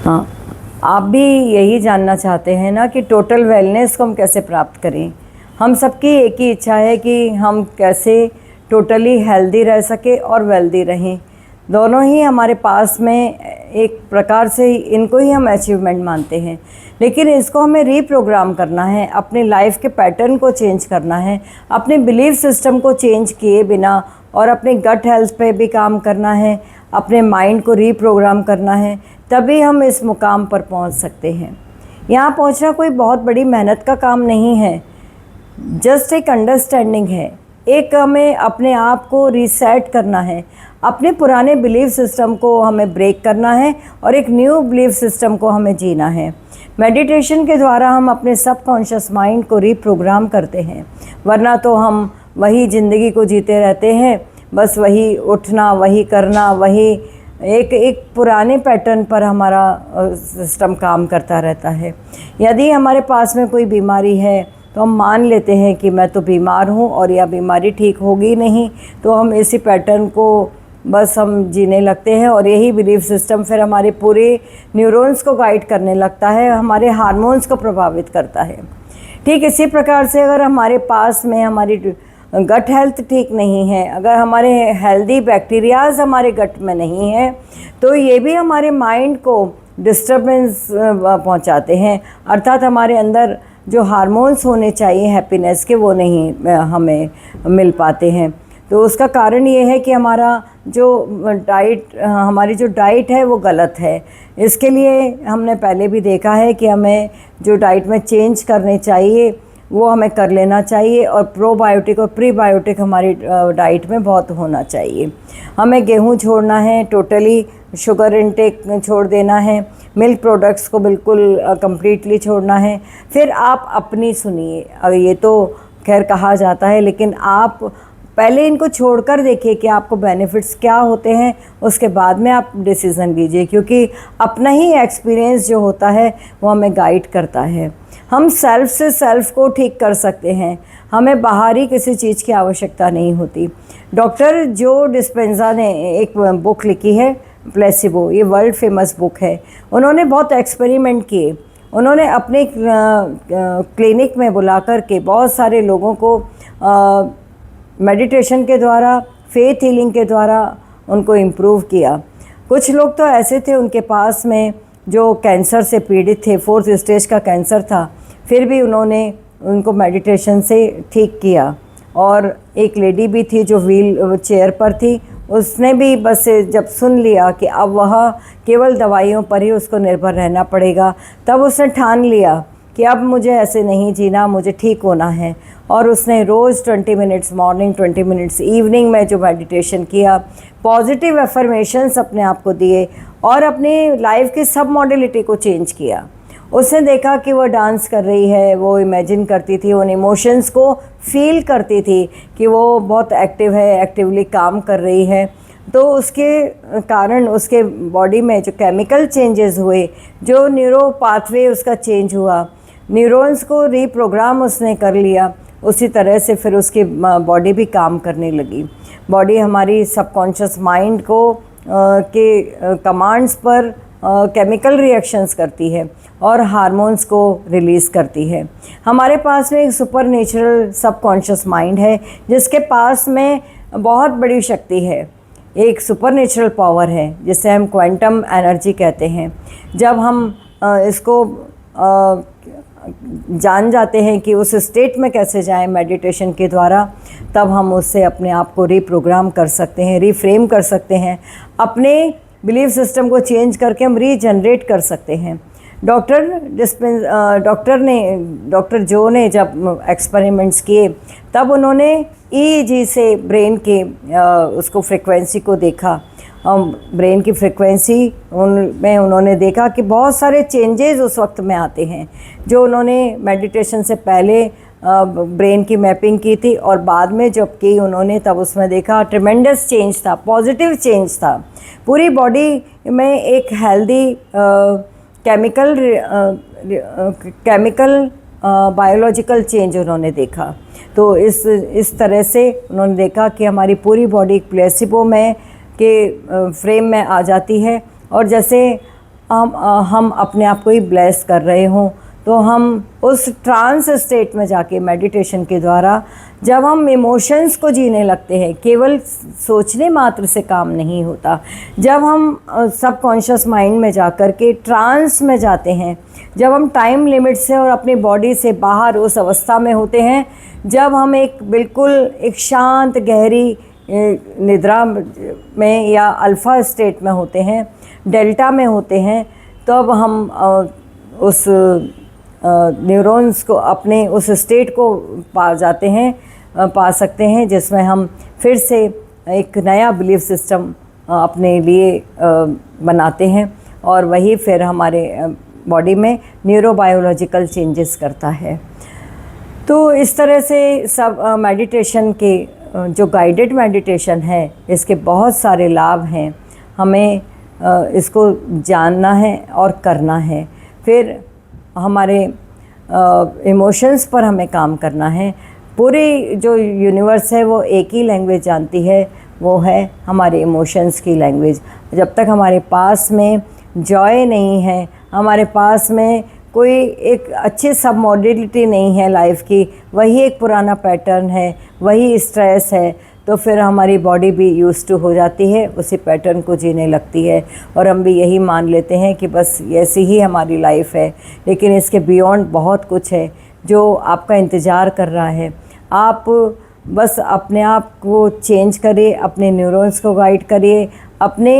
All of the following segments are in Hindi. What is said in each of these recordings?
हाँ, आप भी यही जानना चाहते हैं ना कि टोटल वेलनेस को हम कैसे प्राप्त करें। हम सबकी एक ही इच्छा है कि हम कैसे टोटली हेल्दी रह सके और वेल्दी रहें। दोनों ही हमारे पास में एक प्रकार से इनको ही हम अचीवमेंट मानते हैं, लेकिन इसको हमें रीप्रोग्राम करना है, अपने लाइफ के पैटर्न को चेंज करना है, अपने बिलीफ सिस्टम को चेंज किए बिना, और अपने गट हेल्थ पे भी काम करना है, अपने माइंड को रीप्रोग्राम करना है, तभी हम इस मुकाम पर पहुंच सकते हैं। यहाँ पहुंचना कोई बहुत बड़ी मेहनत का काम नहीं है, जस्ट एक अंडरस्टैंडिंग है। एक हमें अपने आप को रीसेट करना है, अपने पुराने बिलीफ सिस्टम को हमें ब्रेक करना है और एक न्यू बिलीफ सिस्टम को हमें जीना है। मेडिटेशन के द्वारा हम अपने सबकॉन्शियस माइंड को रीप्रोग्राम करते हैं, वरना तो हम वही ज़िंदगी को जीते रहते हैं, बस वही उठना, वही करना, वही एक पुराने पैटर्न पर हमारा सिस्टम काम करता रहता है। यदि हमारे पास में कोई बीमारी है तो हम मान लेते हैं कि मैं तो बीमार हूँ और यह बीमारी ठीक होगी नहीं, तो हम इसी पैटर्न को बस हम जीने लगते हैं, और यही बिलीफ सिस्टम फिर हमारे पूरे न्यूरॉन्स को गाइड करने लगता है, हमारे हार्मोन्स को प्रभावित करता है। ठीक इसी प्रकार से अगर हमारे पास में हमारी गट हेल्थ ठीक नहीं है, अगर हमारे हेल्दी बैक्टीरियाज हमारे गट में नहीं है, तो ये भी हमारे माइंड को डिस्टर्बेंस पहुंचाते हैं, अर्थात हमारे अंदर जो हार्मोन्स होने चाहिए हैप्पीनेस के वो नहीं हमें मिल पाते हैं। तो उसका कारण ये है कि हमारी जो डाइट है वो गलत है। इसके लिए हमने पहले भी देखा है कि हमें जो डाइट में चेंज करने चाहिए वो हमें कर लेना चाहिए, और प्रोबायोटिक और प्रीबायोटिक हमारी डाइट में बहुत होना चाहिए। हमें गेहूं छोड़ना है, टोटली शुगर इनटेक छोड़ देना है, मिल्क प्रोडक्ट्स को बिल्कुल कंप्लीटली छोड़ना है। फिर आप अपनी सुनिए, अब ये तो खैर कहा जाता है, लेकिन आप पहले इनको छोड़कर देखिए कि आपको बेनिफिट्स क्या होते हैं, उसके बाद में आप डिसीज़न लीजिए, क्योंकि अपना ही एक्सपीरियंस जो होता है वो हमें गाइड करता है। हम सेल्फ से सेल्फ को ठीक कर सकते हैं, हमें बाहरी किसी चीज़ की आवश्यकता नहीं होती। डॉक्टर जो डिस्पेंजा ने एक बुक लिखी है प्लेसिबो, ये वर्ल्ड फेमस बुक है। उन्होंने बहुत एक्सपेरिमेंट किए, उन्होंने अपने क्लिनिक में बुला कर के बहुत सारे लोगों को मेडिटेशन के द्वारा, फेथ हीलिंग के द्वारा उनको इम्प्रूव किया। कुछ लोग तो ऐसे थे उनके पास में जो कैंसर से पीड़ित थे, 4th स्टेज का कैंसर था, फिर भी उन्होंने उनको मेडिटेशन से ठीक किया। और एक लेडी भी थी जो व्हील चेयर पर थी, उसने भी बस जब सुन लिया कि अब वह केवल दवाइयों पर ही उसको निर्भर रहना पड़ेगा, तब उसने ठान लिया कि अब मुझे ऐसे नहीं जीना, मुझे ठीक होना है। और उसने रोज़ 20 मिनट्स मॉर्निंग, 20 मिनट्स इवनिंग में जो मेडिटेशन किया, पॉजिटिव एफर्मेशंस अपने आप को दिए और अपनी लाइफ की सब मॉडलिटी को चेंज किया। उसने देखा कि वो डांस कर रही है, वो इमेजिन करती थी, उन इमोशंस को फील करती थी कि वो बहुत एक्टिव है, एक्टिवली काम कर रही है। तो उसके कारण उसके बॉडी में जो केमिकल चेंजेस हुए, जो न्यूरो पाथवे उसका चेंज हुआ, न्यूरॉन्स को रीप्रोग्राम उसने कर लिया, उसी तरह से फिर उसकी बॉडी भी काम करने लगी। बॉडी हमारी सबकॉन्शियस माइंड को के कमांड्स पर केमिकल रिएक्शंस करती है और हार्मोन्स को रिलीज़ करती है। हमारे पास में एक सुपर नेचुरल सबकॉन्शियस माइंड है जिसके पास में बहुत बड़ी शक्ति है, एक सुपर नेचुरल पावर है जिसे हम क्वांटम एनर्जी कहते हैं। जब हम इसको जान जाते हैं कि उस स्टेट में कैसे जाएं मेडिटेशन के द्वारा, तब हम उससे अपने आप को रीप्रोग्राम कर सकते हैं, रीफ्रेम कर सकते हैं, अपने बिलीफ सिस्टम को चेंज करके हम रीजनरेट कर सकते हैं। डॉक्टर जो ने जब एक्सपेरिमेंट्स किए, तब उन्होंने EEG से ब्रेन के उसको फ्रिक्वेंसी को देखा। ब्रेन की फ्रिक्वेंसी उनमें उन्होंने देखा कि बहुत सारे चेंजेस उस वक्त में आते हैं। जो उन्होंने मेडिटेशन से पहले ब्रेन की मैपिंग की थी और बाद में जब की उन्होंने, तब उसमें देखा ट्रिमेंडस चेंज था, पॉजिटिव चेंज था। पूरी बॉडी में एक हेल्दी केमिकल बायोलॉजिकल चेंज उन्होंने देखा। तो इस तरह से उन्होंने देखा कि हमारी पूरी बॉडी प्लेसिबो में के फ्रेम में आ जाती है। और जैसे हम अपने आप को ही ब्लेस कर रहे हों, तो हम उस ट्रांस स्टेट में जाके मेडिटेशन के द्वारा जब हम इमोशंस को जीने लगते हैं, केवल सोचने मात्र से काम नहीं होता। जब हम सबकॉन्शियस माइंड में जाकर के ट्रांस में जाते हैं, जब हम टाइम लिमिट से और अपनी बॉडी से बाहर उस अवस्था में होते हैं, जब हम एक बिल्कुल एक शांत गहरी निद्रा में या अल्फ़ा स्टेट में होते हैं, डेल्टा में होते हैं, तब हम उस न्यूरॉन्स को अपने उस स्टेट को पा सकते हैं जिसमें हम फिर से एक नया बिलीफ सिस्टम अपने लिए बनाते हैं, और वही फिर हमारे बॉडी में न्यूरोबायोलॉजिकल चेंजेस करता है। तो इस तरह से सब मेडिटेशन के जो गाइडेड मेडिटेशन है, इसके बहुत सारे लाभ हैं। हमें इसको जानना है और करना है। फिर हमारे इमोशंस पर हमें काम करना है। पूरी जो यूनिवर्स है वो एक ही लैंग्वेज जानती है, वो है हमारे इमोशंस की लैंग्वेज। जब तक हमारे पास में जॉय नहीं है, हमारे पास में कोई एक अच्छी सब मॉडलिटी नहीं है लाइफ की, वही एक पुराना पैटर्न है, वही स्ट्रेस है, तो फिर हमारी बॉडी भी यूज़ टू हो जाती है, उसी पैटर्न को जीने लगती है, और हम भी यही मान लेते हैं कि बस ऐसी ही हमारी लाइफ है। लेकिन इसके बियॉन्ड बहुत कुछ है जो आपका इंतज़ार कर रहा है। आप बस अपने आप को चेंज करिए, अपने न्यूरॉन्स को गाइड करिए, अपने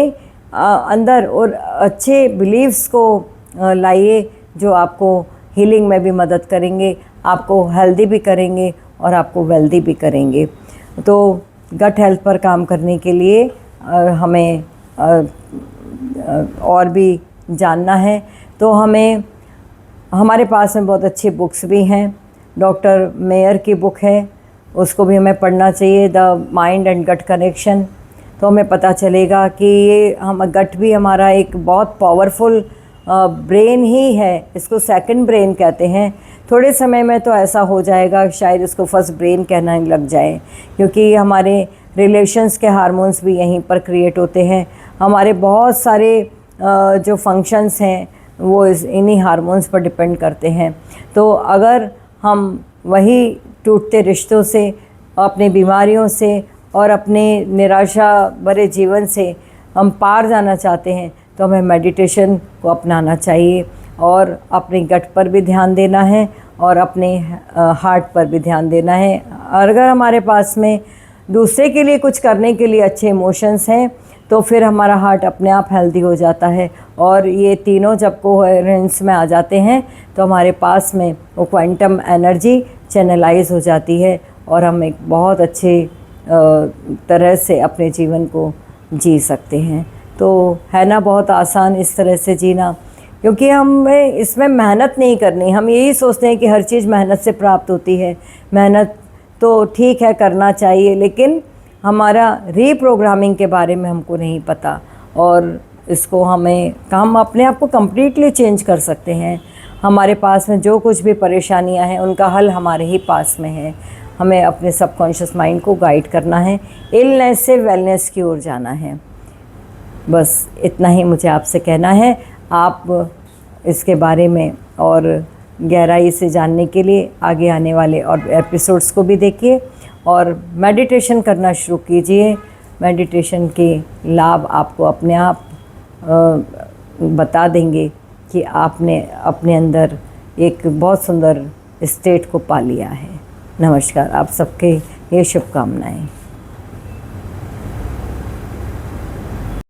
अंदर और अच्छे बिलीव्स को लाइए जो आपको हीलिंग में भी मदद करेंगे, आपको हेल्दी भी करेंगे और आपको वेल्दी भी करेंगे। तो गट हेल्थ पर काम करने के लिए हमें और भी जानना है, तो हमें हमारे पास में बहुत अच्छी बुक्स भी हैं। डॉक्टर मेयर की बुक है, उसको भी हमें पढ़ना चाहिए, the mind and gut connection. तो हमें पता चलेगा कि ये हम गट भी हमारा एक बहुत पावरफुल ब्रेन ही है, इसको सेकंड ब्रेन कहते हैं। थोड़े समय में तो ऐसा हो जाएगा, शायद इसको फर्स्ट ब्रेन कहना लग जाए, क्योंकि हमारे रिलेशंस के हार्मोन्स भी यहीं पर क्रिएट होते हैं। हमारे बहुत सारे जो फंक्शंस हैं वो इन्हीं हार्मोन्स पर डिपेंड करते हैं। तो अगर हम वही टूटते रिश्तों से, अपनी बीमारियों से और अपने निराशा भरे जीवन से हम पार जाना चाहते हैं, तो हमें मेडिटेशन को अपनाना चाहिए, और अपने गट पर भी ध्यान देना है और अपने हार्ट पर भी ध्यान देना है। और अगर हमारे पास में दूसरे के लिए कुछ करने के लिए अच्छे इमोशंस हैं, तो फिर हमारा हार्ट अपने आप हेल्दी हो जाता है, और ये तीनों जब कोहेरेंस में आ जाते हैं तो हमारे पास में वो क्वांटम एनर्जी चैनलाइज हो जाती है, और हम एक बहुत अच्छे तरह से अपने जीवन को जी सकते हैं। तो है ना बहुत आसान इस तरह से जीना, क्योंकि हमें इसमें मेहनत नहीं करनी। हम यही सोचते हैं कि हर चीज़ मेहनत से प्राप्त होती है। मेहनत तो ठीक है, करना चाहिए, लेकिन हमारा रीप्रोग्रामिंग के बारे में हमको नहीं पता, और इसको हम अपने आप को कम्प्लीटली चेंज कर सकते हैं। हमारे पास में जो कुछ भी परेशानियां हैं उनका हल हमारे ही पास में है। हमें अपने सबकॉन्शियस माइंड को गाइड करना है, इलनेस से वेलनेस की ओर जाना है। बस इतना ही मुझे आपसे कहना है। आप इसके बारे में और गहराई से जानने के लिए आगे आने वाले और एपिसोड्स को भी देखिए और मेडिटेशन करना शुरू कीजिए। मेडिटेशन के लाभ आपको अपने आप बता देंगे कि आपने अपने अंदर एक बहुत सुंदर स्टेट को पा लिया है। नमस्कार, आप सबके ये शुभकामनाएं।